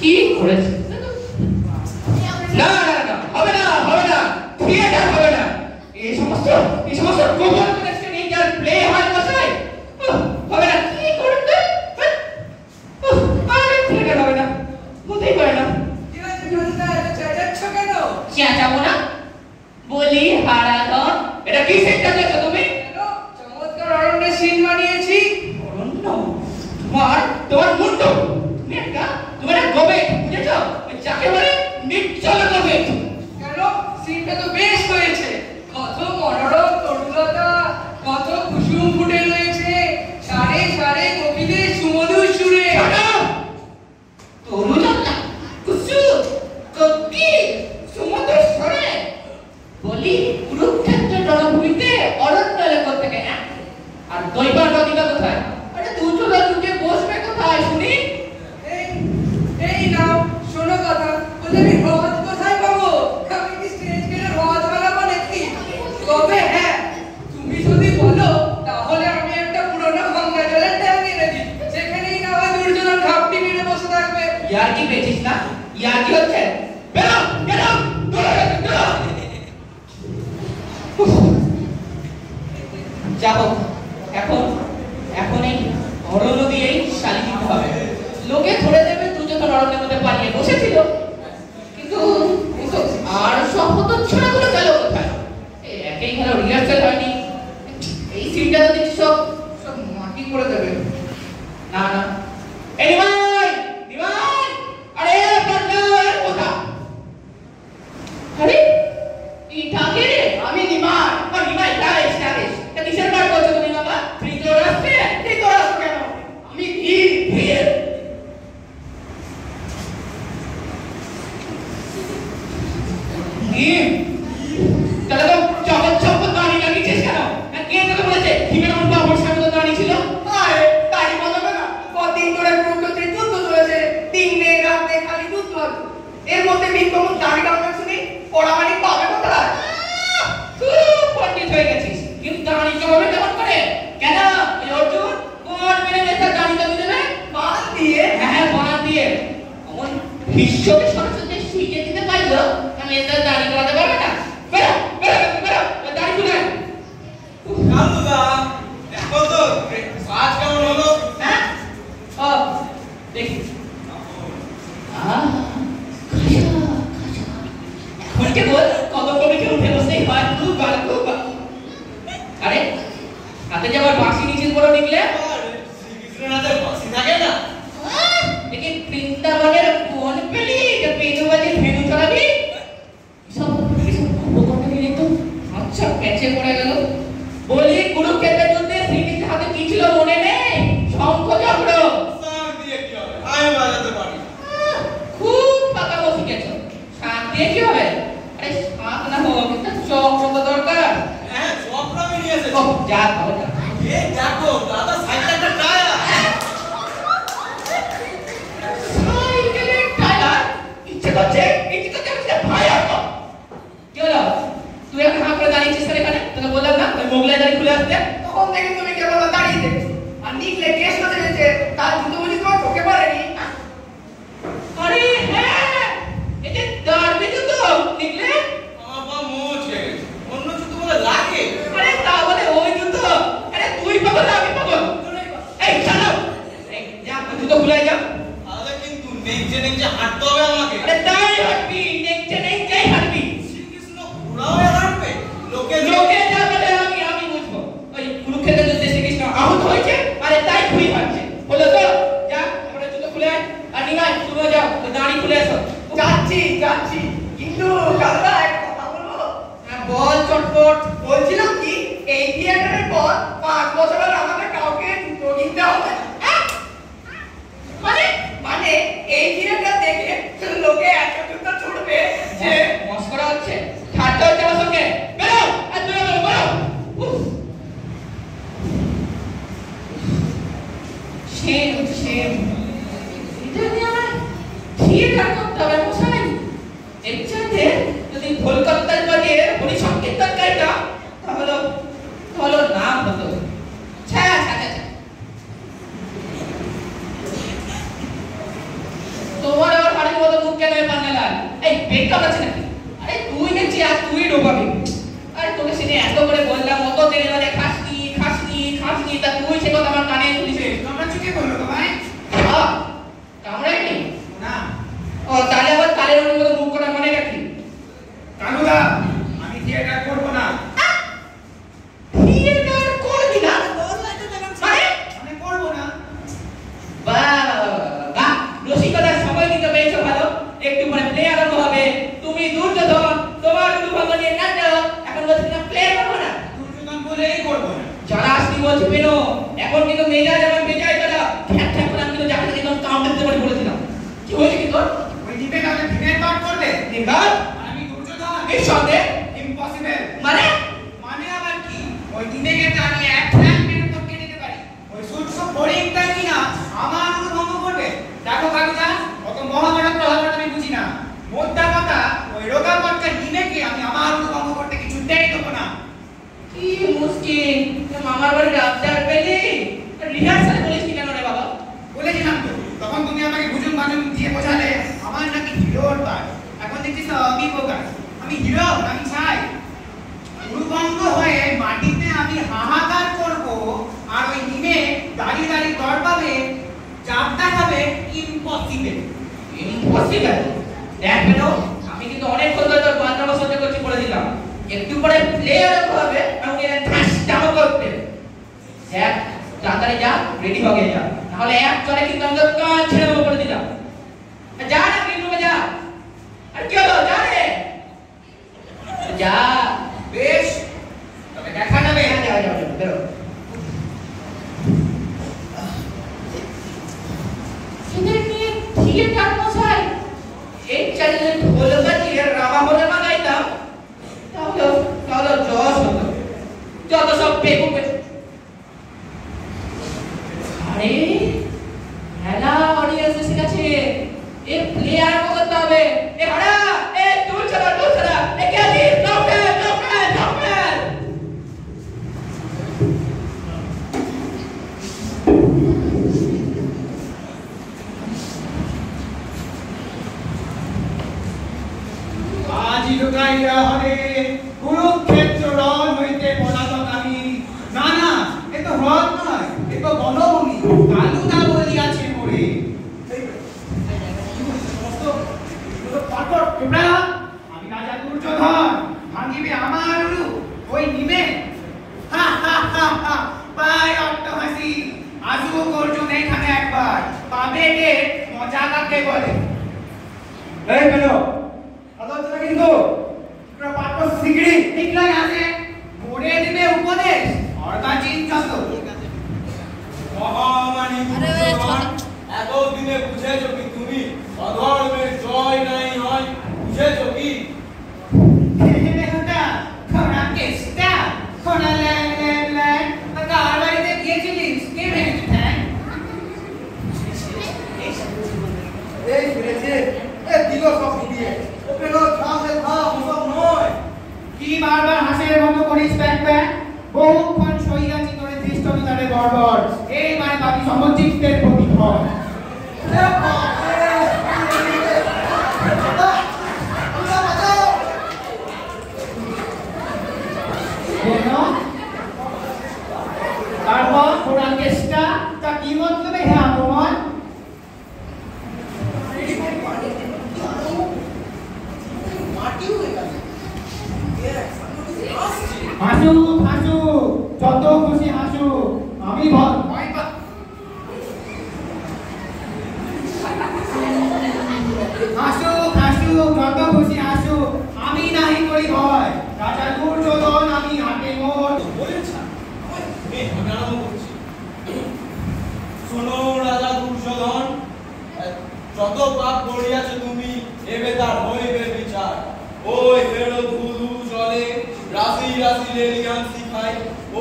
কি করেছে? না না না, হবে না, হবে না, থিয়েটার হবে না। এই সমস্ত গোবর কানেকশন ইন্টার প্লে হয় বসায়, হবে না। কি করতে আরে থিয়েটার হবে না, হতেই পারে না। চেঁচাবো না, বলি হারাধন, এটা কি সেটটা দেখো তুমি? চমৎকার অরণ্যের সিন বানিয়েছি। অরণ্য? তোমার মুন্ড, তুমি একটা গোবে, বুঝেছো? যাকে বলে নিশ্চল গোবে। কেন? সিনটা তো বেশ হয়েছে, কত মনোরম তরুলতা, কত কুসুম ফুটে রয়েছে সারে সারে কবিদের সুমধুর সুরে। তরুলতা, কুসুম, কবি, সুমধুর সুরে। বলি কুরুক্ষেত্রের রণভূমিতে অরণ্য লেখক থেকে, আর দৈবার নদীটা কোথায়? আরে দুজনে দুজে বসবে কোথায় শুনি? এই নাও শোনো কথা, বলে আমি রথ কোথায় পাবো? আমি কি স্টেজ গেলে রথ বানাবো নাকি? তবে হ্যাঁ, তুমি যদি বলো তাহলে আমি একটা পুরোনো গঙ্গা জলের ট্যাঙ্ক এনে দিই, সেখানেই না হয় দুর্যোধন ঘাপটি মেরে বসে থাকবে। ইয়ার কি পেয়েছিস না? ইয়ার কি হচ্ছে? বেরো বেরো, দূরে যাও। এখন এই অরণ্য দিয়েই শালি দিতে হবে। লোকে ধরে দেবে দুর্যোধন অরণ্যের মধ্যে পালিয়ে বসেছিল, কিন্তু আর সব হতচ্ছাড়াগুলো গেল কোথায়? একেই ভালো রিহার্সাল হয়নি, এই সিনটা তো দেখছি সব মাটি করে দেবে। না না, এই নিমাই, আরে পার্টনার কোথা? আরে ইটাকে রে, আমি নিমাই। নিমাই তারেশ, তা কিসের পাঠ করছো তুমি বাবা? তৃতীয় রাষ্ট্রে কেন? আমি ধীর তাহলে তো চপত দাঁড়িয়ে লাগিয়েছিস কেন? কে তোকে বলেছে হিমের মধ্যে আমার সামনে তো দাঁড়িয়ে ছিল? আরে তাই বলবে না, কতদিন ধরে কুরুক্ষেত্রে যুদ্ধ চলেছে, দিনে রাতে খালি যুদ্ধ হচ্ছে। এর মধ্যে বিক্রম দাঁড়িয়ে আমরা শুনি পড়ামানি পাবে কোথায়? খুব পণ্ডিত হয়ে গেছিস, কিন্তু দাঁড়িয়ে হবে কেমন করে? কেন ওই অর্জুন কোন মেরে নেতা দাঁড়িয়ে তো দেবে? বান দিয়ে? হ্যাঁ, বান দিয়ে। অমন বিশ্বকে সরস্বতী শিখিয়ে দিতে পারলো, আমি এদের দাঁড়িয়ে করাতে পারবে না। বেরো বেরো বেরো, দাঁড়িয়ে খুলে। কালুদা, দেখো তো আজ কেমন হলো? হ্যাঁ, ও দেখি। এখন কেবল কত কমিকে উঠে বসতেই হয়, খুব ভালো, খুব ভালো। আরে হাতে যে আবার বাঁশি নিচে পড়ে নিকলে, শ্রীকৃষ্ণের হাতে বাঁশি থাকে না? দেখি বৃন্দাবনের কোন পেলি যে পেনুবাজি ভেনু চড়াবি? সব উপকরণ নিয়ে তো আচ্ছা পেঁচে পড়ে গেল। বলি কুরুক্ষেত্রের যুদ্ধে শ্রীকৃষ্ণের হাতে কি ছিল মনে নেই? শঙ্খ চক্র। শাঁখ দিয়ে কি হবে? আমি বাজাতে পারি। খুব পাকা বসে গেছো। শাঁখ দিয়ে কি হবে? আরে শাঁখ না হোক, একটা চক্র তো দরকার। হ্যাঁ, চক্র আমি নিয়ে এসেছি। ও যা তাহলে যা। এই দেখো দাদা, সাইকেল একটা টায়ার। সাইকেলের টায়ার? ইচ্ছে করছে ভাই আসো। কি হলো? তুই এখন হাঁ করে দাঁড়িয়েছিস এখানে? তোকে বললাম না ওই মোগলাই দাঁড়িয়ে খুলে আসতে? তখন থেকে তুমি কেবল দাঁড়িয়ে দেখছো, আর নিকলে কেস হতে গেছে, তার জুতো বুঝি তোমার চোখে পড়েনি? আরে হ্যাঁ, এই যে দাঁড়বে জুতো দেখলে? আমার পা মুছে গেছে, অন্য জুতো বলে লাগে। আরে তা বলে ওই জুতো? আরে তুই পাগল না আমি পাগল? এই চালাও, এই যা জুতো খুলে যা। তাহলে কিন্তু নেকজে হাঁটতে হবে আমাকে। আরে তাই হাঁটবি, নেকচে হাঁটবি। শ্রীকৃষ্ণ ঘোড়ায় হাঁটবে? লোকে যা বলে আমি বুঝবো। ওই কুরুক্ষেত্রের যুদ্ধে শ্রীকৃষ্ণ আহত হয়েছে, আরে তাই খুঁড়ি হাঁটছে। হলো তো? যা এবারে জুতো খুলে আয়। আর নিমাই তুমিও যাও, তো দাঁড়ি খুলে এসো। যাচ্ছি, কিন্তু কালুদা একটা কথা বলবো? হ্যাঁ বল চটপট। বলছিলাম কি, এই থিয়েটারের পর 5 বছরের আমাদের কাউকে জুতো কিনতে হবে না। মানে এই থিয়েটার দেখে লোকে এত জুতো ছুটবে যে মস্করা হচ্ছে, ঠাট্টা হচ্ছে আমার সঙ্গে। বেরো আর দূরে বেরো। সেম এটা নিয়ে আমার থিয়েটার করতে হবে মশাই। এর চাইতে যদি ঢোলকত্তার বাজিয়ে হরি সংকীর্তন গাইতাম তাহলে নাম হতো। তোমার আবার এই পেট কামড়াচ্ছে নাকি? আরে তুই দেখছি আজ তুই ডোবাবি। আরে তোকে সেদিন এত করে বললাম অত দেরি বাজে খাসনি খাসনি খাসনি, তা তুই সে কথা আমার কানে তুলিস। তোমরা চুকে বললো তোমায়? কামড়ায়নি? না। ও তাহলে আবার কালের মতো মুখ করা মনে রাখি। কানুদা, আমি থিয়েটার করবো না। থিয়েটার করবি না? মানে করবো না। বাহ, রসিকতার সময় দিতে পেরেছো ভালো। একটু পরে প্লে আরম্ভ হবে, তুমি দুর্যোধন, তোমার অনুভব নিয়ে নাটক। এখন বলছি না প্লে করবো না? দুর্যোধন বলেই করবো না। যারা আসতে বলছে পেনো, এখন কিন্তু মেজাজ এবং বেজায় করা ঠ্যাক ঠ্যাক করে আমি কিন্তু যাকে তাকে একদম কাউন্টার দিতে পারি বলেছিলাম। কি হয়েছে কি তোর? ওই দ্বীপে তাহলে দিনের পাঠ করবে? নির্ঘাত আমি দুর্যোধন। নিঃসন্দেহে ইম্পসিবল। মানে মানে আবার কি? ওই দ্বীপে গেলে আমি এক মেরে টপকে দিতে পারি। ওই সূর্য ফড়িংটা কি না আমার অনুভব করবে? দেখো কানুদা, অত মহাভারত আমি বুঝি না। মোদ্দা কথা, ওই রোগা পটকা দ্বীপে আমি আমার অনুভব করতে কিছুতেই দেবো না। কি মুশকিল, মামার বাড়ির আবদার পেলি রিহার্সাল বলিস কি কেন রে বাবা? বলেছিলাম তো, তখন তুমি আমাকে বুঝুন বাজুন দিয়ে বোঝালে আমার নাকি হিরোর পার। এখন দেখছি সবই বোকা। আমি হিরো আমি চাই গুরুভঙ্গ হয়ে মাটিতে আমি হাহাকার করব, আর ওই নিমে দাঁড়িয়ে দাঁড়িয়ে দর পাবে, চাপটা খাবে। ইম্পসিবল। ইম্পসিবল? দেখ পেনো, আমি কিন্তু অনেক ধরে তোর বান্দা সহ্য করছি বলে দিলাম। একটু পরে প্লে আরম্ভ হবে, আমাকে এটা ঠাসটাও করতে। দেখ তাড়াতাড়ি যা, রেডি হয়ে যা, নাহলে এক চলে কিন্তু আমি তোর কান ছেড়ে দেবো বলে দিলাম। যা না গ্রিন রুমে যা। আর কি হলো, যা রে যা। বেশ, তবে দেখা যাবে। যা যা যা, বেরো। এদের নিয়ে থিয়েটার মশাই, এই চ্যানেলে ঢোল বাজিয়ে রামা বলে বানাইতাম, তাহলে জশ হতো। যত সব বেকুব। আরে মেলা অডিয়েন্স এসে গেছে, এ প্লে আরম্ভ করতে হবে। এ হাড়া, এ দূর চলা এ কে আছিস? ডক্টর। আজি ঢুকাইয়া হরে কুরুক্ষেত্র রণ হইতে পলাতক আমি। না না, এ তো হ্রদ নয়, এ তো বনভূমি। কালুদা বলিয়াছে মোরে। আমি রাজা দুর্যোধন, ভাঙিবে আমার উরু ওই নিমে। পায় অট্টহাসি। আসুক অর্জুন এখানে একবার, পাবে কে মজা কাকে বলে। এই পেলো আলোচনা কিন্তু তোরা পাঠ্য শিগগিরি ঠিকলাই আছে পড়ে দিবে উপদেশ অর্গাচিন যত মহামানী এতদিনে বুঝেছো কি তুমি অধর্মের জয় নাই হয়? বুঝেছো কি? খোড়া কেসটা খোড়া ল্যান্ড কার বাড়িতে গিয়েছিলিস? কে ভেঙেছে ঠ্যাং? এই ফিরেছে এ দিল সব দিয়ে ওপেনো থামে থাম সব নয়। কি বারবার হাসির মতো করিস প্যাক প্যাক? বহুক্ষণ সইয়াছি তোরে ধৃষ্টতারে গড়বড়। এইবারে বাকি সমচিত্তের প্রতীক হয়। তারপর খোড়া কেসটা তা কি মতলবে? হ্যাঁ আক্রমণ হাসু যত খুশি হাসু। আমি ভয় হাসু যত খুশি হাসু। আমি নাহি করি ভয়। রাজা দুর্যোধন আমি হাতে মোর। বলেছা আমি আরম্ভ করছি। শোনো রাজা দুর্যোধন, যত পাপ করিয়াছ তুমি এবে তার হইবে বিচার। ওই হেরো ধুধু জলে রাশি রাশি লেলিয়ান শিখাই।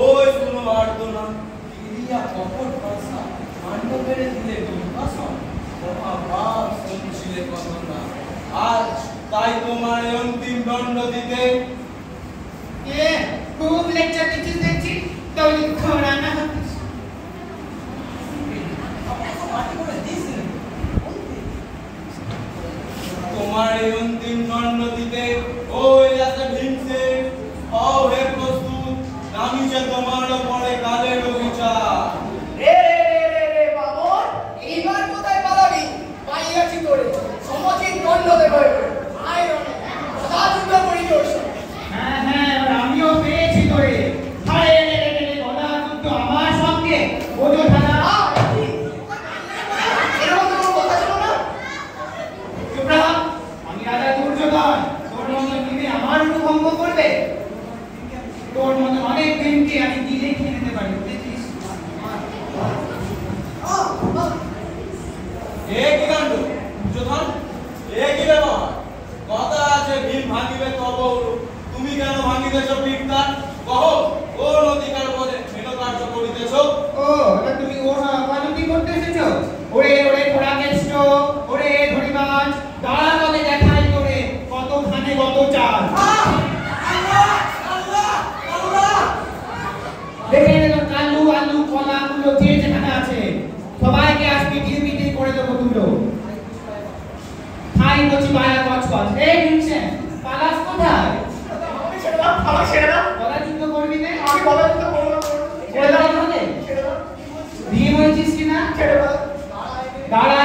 ওই শোনো আর্দনা ক্রিয়া কপট ভাষা মান্ডবের দিলে বিভাষণ। মহাভাব সঞ্চিলে কথা আজ তাই তোমার অন্তিম দণ্ড দিতে। খুব লেকচার দিচ্ছিস দেখছি। তাহলে খোড়া না হাতিস। তোমার তোমার এই অন্তিম দণ্ড দিতে ওই আছে ভীমসেন। হও হে প্রস্তুত, নামিছে তোমার পরে কালের বিচার। রে রে রে রে রে বাবর, এইবার কোথায় পালাবি? পাইয়াছি তোরে, সমচিত দণ্ড দেব। আয় রণে, সদা যুদ্ধ করি তোর সঙ্গে। হ্যাঁ হ্যাঁ, আমিও পেয়েছি তোরে। হায় রে রে রে, গদা যুদ্ধ আমার সঙ্গে। ওজো ধারা এরকম তো কোনো কথা ছিল না। চুপ রহ। আমি রাজা দুর্যোধন, তোর মতো দিনে আমার অনুভঙ্গ করবে? তোর মতো অনেক দিনকে আমি নিজে খেয়ে নিতে পারি, বুঝেছিস? এ কি কাণ্ড দুর্যোধন, এ কি ব্যাপার? কথা আছে ভীম ভাঙিবে তব, তুমি কেন ভাঙিতেছ পিঠটান? কহ, কোন অধিকার বলে হেন কার্য করিতেছ? ও, এটা তুমি ওর অবনতি করতে এসেছো? ওরে ওরে ঘোড়াকেষ্ট, ওরে ধরিবাজ, দাঁড়া তবে দেখাই তোরে কতখানে কত চাল। দেখে নে তোর কালু আলু কলা গুলো যে যেখানে আছে সবাইকে আজকে দিয়ে মিটিয়ে করে দেবো তুলো। খাই বলছি মায়া কচকচ। এই ভীমসেন, পালাস কোথায়? আমাকে ছেড়ে দাও, আমাকে ছেড়ে দাও। গলা যুদ্ধ করবি না? আমি গলা যুদ্ধ করবো না। ছেড়ে দাও তাহলে। ছেড়ে দাও, ভীম হয়েছিস কিনা? ছেড়ে দাও। দাঁড়া